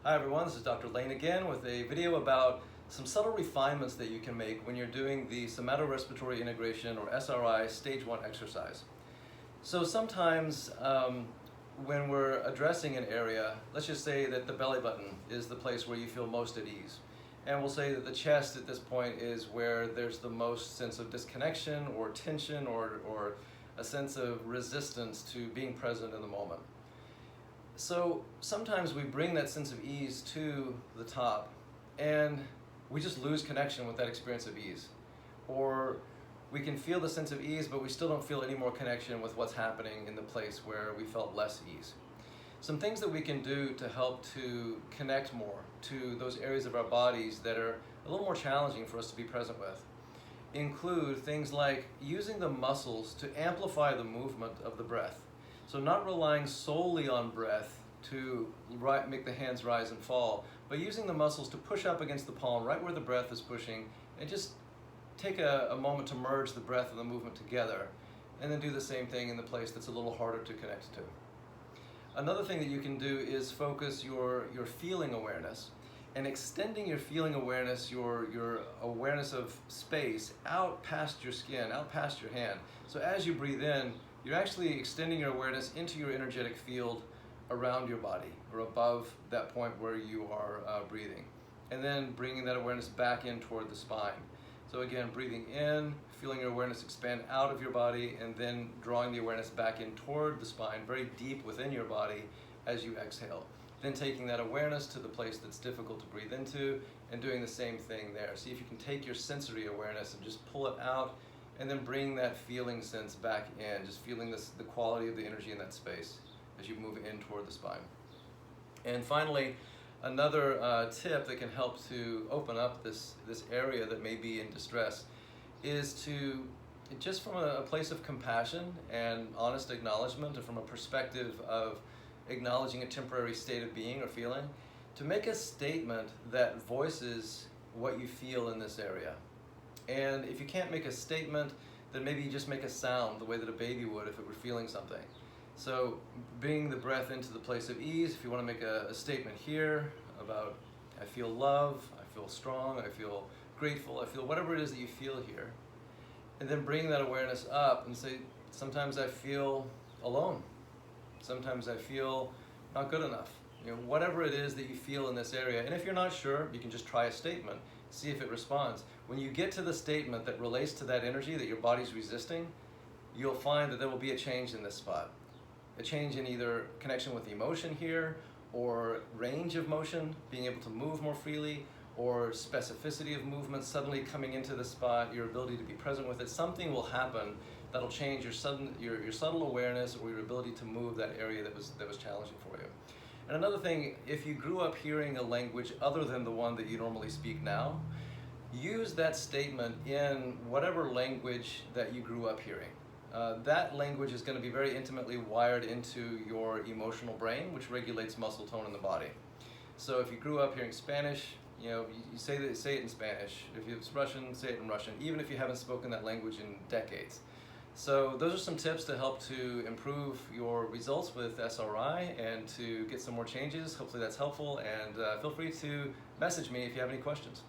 Hi everyone, this is Dr. Lane again with a video about some subtle refinements that you can make when you're doing the somatorespiratory integration or SRI stage 1 exercise. So sometimes when we're addressing an area, let's just say that the belly button is the place where you feel most at ease. And we'll say that the chest at this point is where there's the most sense of disconnection or tension or a sense of resistance to being present in the moment. So sometimes we bring that sense of ease to the top and we just lose connection with that experience of ease. Or we can feel the sense of ease, but we still don't feel any more connection with what's happening in the place where we felt less ease. Some things that we can do to help to connect more to those areas of our bodies that are a little more challenging for us to be present with include things like using the muscles to amplify the movement of the breath. So not relying solely on breath to make the hands rise and fall, but using the muscles to push up against the palm right where the breath is pushing, and just take a moment to merge the breath and the movement together, and then do the same thing in the place that's a little harder to connect to. Another thing that you can do is focus your feeling awareness, and extending your feeling awareness, your awareness of space out past your skin, out past your hand. So as you breathe in, you're actually extending your awareness into your energetic field around your body or above that point where you are breathing. And then bringing that awareness back in toward the spine. So again, breathing in, feeling your awareness expand out of your body, and then drawing the awareness back in toward the spine, very deep within your body as you exhale. Then taking that awareness to the place that's difficult to breathe into and doing the same thing there. See if you can take your sensory awareness and just pull it out, and then bring that feeling sense back in, just feeling the quality of the energy in that space as you move in toward the spine. And finally, another tip that can help to open up this area that may be in distress is to, just from a place of compassion and honest acknowledgement, and from a perspective of acknowledging a temporary state of being or feeling, to make a statement that voices what you feel in this area. And if you can't make a statement, then maybe you just make a sound the way that a baby would if it were feeling something. So bringing the breath into the place of ease. If you want to make a statement here about, I feel love, I feel strong, I feel grateful, I feel whatever it is that you feel here. And then bring that awareness up and say, sometimes I feel alone. Sometimes I feel not good enough. Whatever it is that you feel in this area. And if you're not sure, you can just try a statement. See if it responds. When you get to the statement that relates to that energy that your body's resisting, you'll find that there will be a change in this spot. A change in either connection with the emotion here, or range of motion, being able to move more freely, or specificity of movement suddenly coming into the spot, your ability to be present with it. Something will happen that'll change your subtle awareness or your ability to move that area that was challenging for you. And another thing, if you grew up hearing a language other than the one that you normally speak now, use that statement in whatever language that you grew up hearing. That language is going to be very intimately wired into your emotional brain, which regulates muscle tone in the body. So if you grew up hearing Spanish, you say it in Spanish. If it's Russian, say it in Russian, even if you haven't spoken that language in decades. So those are some tips to help to improve your results with SRI and to get some more changes. Hopefully that's helpful, and feel free to message me if you have any questions.